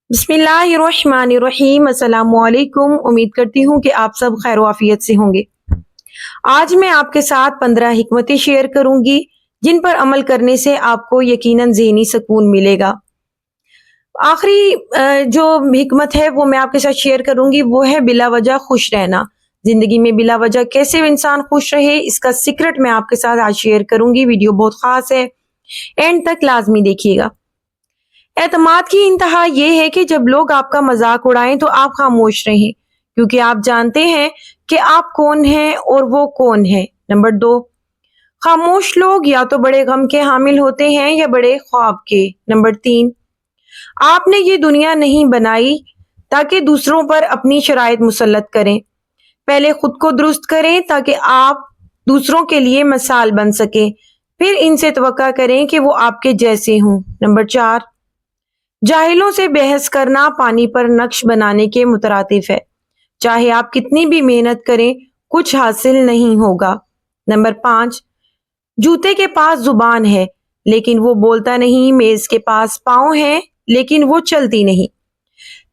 बिस्मिल्लाहिर्रहमानिर्रहीम। अस्सलाम वालेकुम। उम्मीद करती हूँ कि आप सब खैर आफियत से होंगे। आज मैं आपके साथ 15 हिकमतें शेयर करूंगी जिन पर अमल करने से आपको यकीनन ज़हनी सुकून मिलेगा। आखिरी जो हिकमत है वो मैं आपके साथ शेयर करूंगी, वो है बिला वजह खुश रहना। जिंदगी में बिला वजह कैसे इंसान खुश रहे, इसका सीक्रेट मैं आपके साथ आज शेयर करूंगी। वीडियो बहुत खास है, एंड तक लाजमी देखिएगा। एतमाद की इंतहा ये है कि जब लोग आपका मजाक उड़ाएं तो आप खामोश रहें, क्योंकि आप जानते हैं कि आप कौन हैं और वो कौन है। नंबर 2, खामोश लोग या तो बड़े गम के हामिल होते हैं या बड़े ख्वाब के। नंबर 3, आपने ये दुनिया नहीं बनाई ताकि दूसरों पर अपनी शराइत मुसल्लत करें। पहले खुद को दुरुस्त करें ताकि आप दूसरों के लिए मिसाल बन सके, फिर इनसे तवक्का करें कि वो आपके जैसे हों। नंबर 4, जाहिलों से बहस करना पानी पर नक्श बनाने के मुतरातिफ है। चाहे आप कितनी भी मेहनत करें, कुछ हासिल नहीं होगा। नंबर 5, जूते के पास जुबान है लेकिन वो बोलता नहीं। मेज के पास पाँव हैं लेकिन वो चलती नहीं।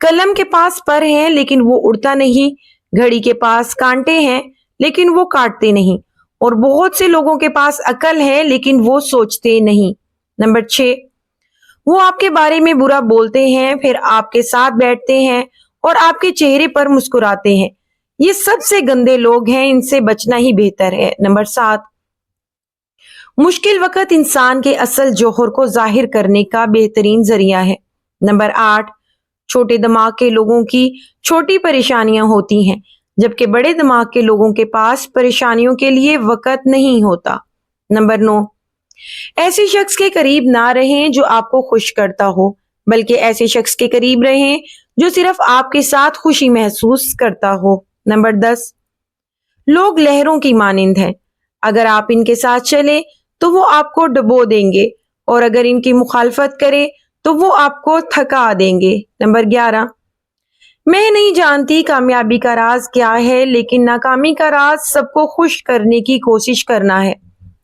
कलम के पास पर है लेकिन वो उड़ता नहीं। घड़ी के पास कांटे हैं लेकिन वो काटते नहीं। और बहुत से लोगों के पास अकल है लेकिन वो सोचते नहीं। नंबर 6, वो आपके बारे में बुरा बोलते हैं, फिर आपके साथ बैठते हैं और आपके चेहरे पर मुस्कुराते हैं। ये सबसे गंदे लोग हैं, इनसे बचना ही बेहतर है। नंबर 7, मुश्किल वक्त इंसान के असल जौहर को जाहिर करने का बेहतरीन जरिया है। नंबर 8, छोटे दिमाग के लोगों की छोटी परेशानियां होती हैं, जबकि बड़े दिमाग के लोगों के पास परेशानियों के लिए वक्त नहीं होता। नंबर 9, ऐसे शख्स के करीब ना रहें जो आपको खुश करता हो, बल्कि ऐसे शख्स के करीब रहें जो सिर्फ आपके साथ खुशी महसूस करता हो। नंबर 10, लोग लहरों की मानिंद हैं। अगर आप इनके साथ चले तो वो आपको डुबो देंगे, और अगर इनकी मुखालफत करें तो वो आपको थका देंगे। नंबर 11, मैं नहीं जानती कामयाबी का राज क्या है, लेकिन नाकामी का राज सबको खुश करने की कोशिश करना है।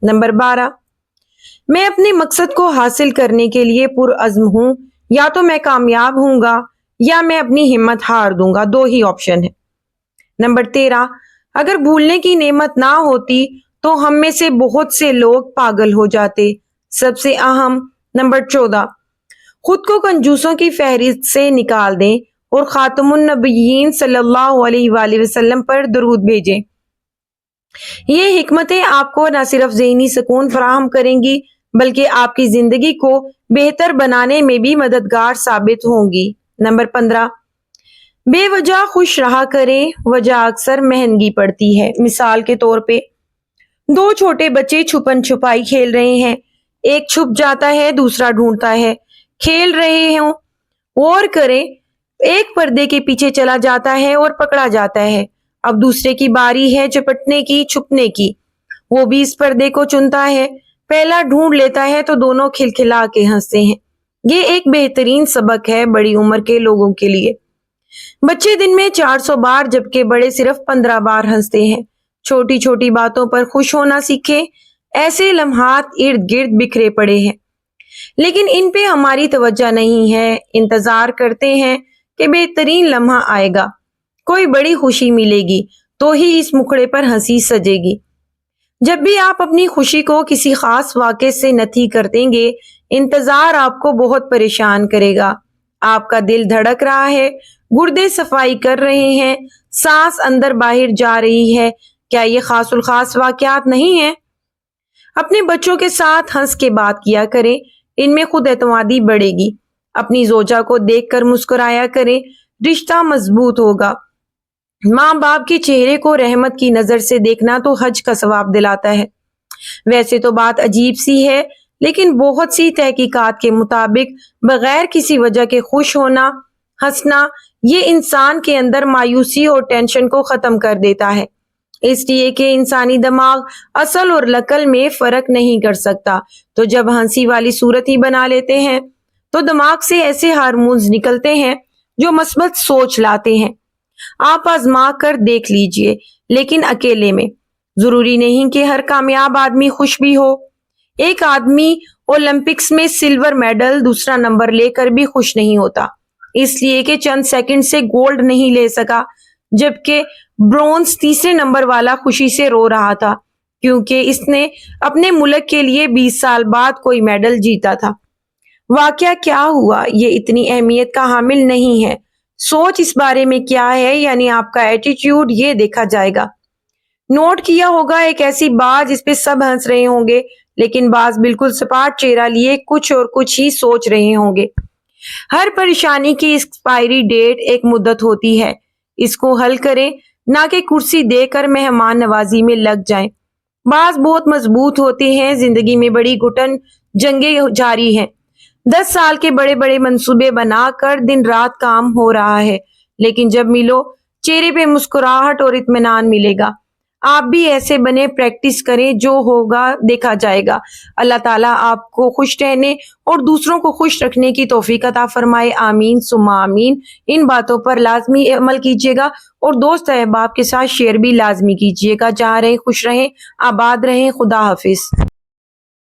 नंबर 12, मैं अपने मकसद को हासिल करने के लिए पुरअज़्म हूँ। या तो मैं कामयाब हूँगा या मैं अपनी हिम्मत हार दूंगा, दो ही ऑप्शन है। नंबर 13, अगर भूलने की नेमत ना होती तो हम में से बहुत से लोग पागल हो जाते। सबसे अहम नंबर 14, खुद को कंजूसों की फहरिस्त से निकाल दें और खातमुन नबिय्यीन सल्लल्लाहु अलैहि वसल्लम पर दरूद भेजें। ये हिकमतें आपको न सिर्फ ज़हनी सुकून फराहम करेंगी, बल्कि आपकी जिंदगी को बेहतर बनाने में भी मददगार साबित होंगी। नंबर 15, बेवजह खुश रहा करें, वजह अक्सर महंगी पड़ती है। मिसाल के तौर पे, दो छोटे बच्चे छुपन छुपाई खेल रहे हैं। एक छुप जाता है, दूसरा ढूंढता है। खेल रहे हों और करें, एक पर्दे के पीछे चला जाता है और पकड़ा जाता है। अब दूसरे की बारी है चपटने की, छुपने की। वो भी इस पर्दे को चुनता है। पहला ढूंढ लेता है तो दोनों खिलखिला के हंसते हैं। ये एक बेहतरीन सबक है बड़ी उम्र के लोगों के लिए। बच्चे दिन में 400 बार जबकि बड़े सिर्फ 15 बार हंसते हैं। छोटी छोटी बातों पर खुश होना सीखें। ऐसे लम्हात इर्द गिर्द बिखरे पड़े हैं, लेकिन इन पे हमारी तवज्जो नहीं है। इंतजार करते हैं कि बेहतरीन लम्हा आएगा, कोई बड़ी खुशी मिलेगी तो ही इस मुखड़े पर हंसी सजेगी। जब भी आप अपनी खुशी को किसी खास वाक़े से नथी कर देंगे, इंतजार आपको बहुत परेशान करेगा। आपका दिल धड़क रहा है, गुर्दे सफाई कर रहे हैं, सांस अंदर बाहर जा रही है। क्या ये खासुल खास वाक़यात नहीं है? अपने बच्चों के साथ हंस के बात किया करें, इनमें खुद एतमादी बढ़ेगी। अपनी जोजा को देखकर मुस्कुराया करें, रिश्ता मजबूत होगा। माँ बाप के चेहरे को रहमत की नजर से देखना तो हज का सवाब दिलाता है। वैसे तो बात अजीब सी है, लेकिन बहुत सी तहकीकात के मुताबिक बगैर किसी वजह के खुश होना, हंसना, ये इंसान के अंदर मायूसी और टेंशन को खत्म कर देता है। इसलिए कि इंसानी दिमाग असल और नकल में फर्क नहीं कर सकता, तो जब हंसी वाली सूरत ही बना लेते हैं तो दिमाग से ऐसे हार्मोन्स निकलते हैं जो मस्बत सोच लाते हैं। आप आजमा कर देख लीजिए, लेकिन अकेले में। जरूरी नहीं कि हर कामयाब आदमी खुश भी हो। एक आदमी ओलंपिक्स में सिल्वर मेडल दूसरा नंबर लेकर भी खुश नहीं होता। اس لیے کہ چند سیکنڈ سے گولڈ نہیں لے سکا، جبکہ برونز تیسرے نمبر والا خوشی سے رو رہا تھا کیونکہ اس نے اپنے ملک کے لیے 20 سال بعد کوئی میڈل جیتا تھا۔ واقعہ کیا ہوا یہ اتنی اہمیت کا حامل نہیں ہے، سوچ اس بارے میں کیا ہے، یعنی آپ کا ایٹیٹیوڈ، یہ دیکھا جائے گا۔ نوٹ کیا ہوگا ایک ایسی بات جس پہ سب ہنس رہے ہوں گے، لیکن بعض بالکل سپاٹ چہرہ لیے کچھ اور کچھ ہی سوچ رہے ہوں گے۔ ہر پریشانی کی ایکسپائری ڈیٹ ایک مدت ہوتی ہے، اس کو حل کریں، نہ کہ کرسی دے کر مہمان نوازی میں لگ جائیں۔ بعض بہت مضبوط ہوتے ہیں، زندگی میں بڑی گھٹن جنگیں جاری ہیں، 10 سال کے بڑے بڑے منصوبے بنا کر دن رات کام ہو رہا ہے، لیکن جب ملو چہرے پہ مسکراہٹ اور اطمینان ملے گا۔ آپ بھی ایسے بنے، پریکٹس کریں، جو ہوگا دیکھا جائے گا۔ اللہ تعالیٰ آپ کو خوش رہنے اور دوسروں کو خوش رکھنے کی توفیق عطا فرمائے، آمین ثم آمین۔ ان باتوں پر لازمی عمل کیجیے گا اور دوست احباب کے ساتھ شیئر بھی لازمی کیجیے گا۔ جہاں رہیں خوش رہیں، آباد رہیں، خدا حافظ۔